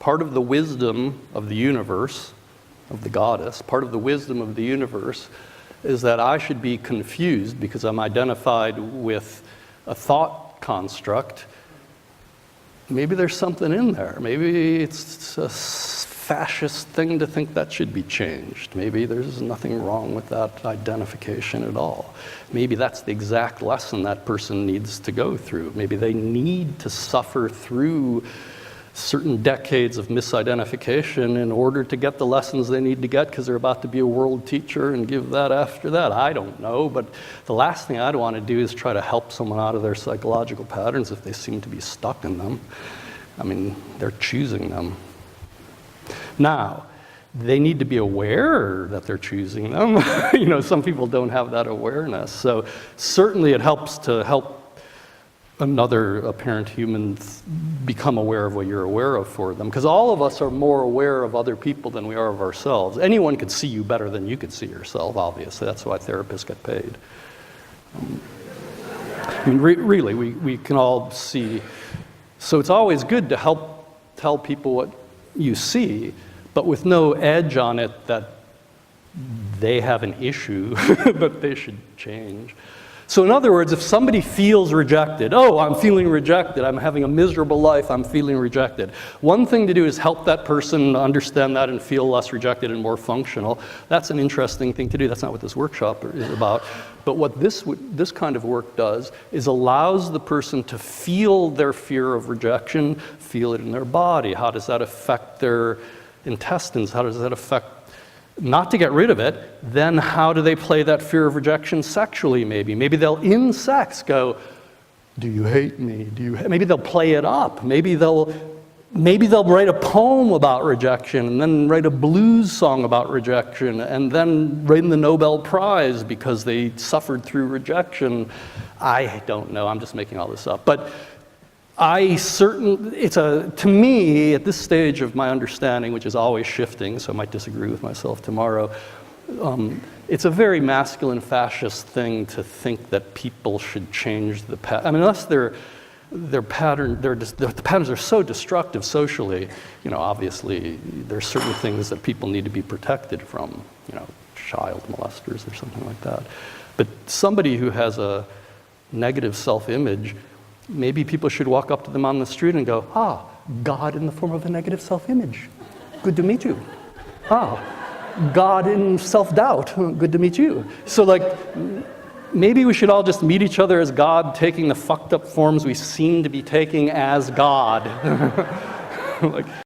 part of the wisdom of the universe, of the goddess, part of the wisdom of the universe is that I should be confused because I'm identified with a thought construct. Maybe there's something in there. Maybe it's a fascist thing to think that should be changed. Maybe there's nothing wrong with that identification at all. Maybe that's the exact lesson that person needs to go through. Maybe they need to suffer through certain decades of misidentification in order to get the lessons they need to get because they're about to be a world teacher and give that after that. I don't know, but the last thing I'd want to do is try to help someone out of their psychological patterns if they seem to be stuck in them. I mean, they're choosing them. Now, they need to be aware that they're choosing them. You know, some people don't have that awareness. So certainly it helps to help another apparent human become aware of what you're aware of for them. Because all of us are more aware of other people than we are of ourselves. Anyone could see you better than you could see yourself, obviously. That's why therapists get paid. I mean, really, we can all see. So it's always good to help tell people what you see, but with no edge on it that they have an issue that they should change. So in other words, if somebody feels rejected, oh, I'm feeling rejected, I'm having a miserable life, I'm feeling rejected. One thing to do is help that person understand that and feel less rejected and more functional. That's an interesting thing to do. That's not what this workshop is about. But what this kind of work does is allows the person to feel their fear of rejection, feel it in their body. How does that affect their intestines? How does that affect, not to get rid of it, then how do they play that fear of rejection sexually maybe? Maybe they'll in sex go, do you hate me? Maybe they'll play it up. Maybe they'll write a poem about rejection and then write a blues song about rejection and then win the Nobel Prize because they suffered through rejection. I don't know, I'm just making all this up. But to me, at this stage of my understanding, which is always shifting, so I might disagree with myself tomorrow, it's a very masculine fascist thing to think that people should change the pattern. I mean, unless the patterns are so destructive socially, you know, obviously there's certain things that people need to be protected from, you know, child molesters or something like that. But somebody who has a negative self-image, maybe people should walk up to them on the street and go, ah, God in the form of a negative self-image. Good to meet you. Ah, God in self-doubt. Good to meet you. So like, maybe we should all just meet each other as God, taking the fucked up forms we seem to be taking as God. Like,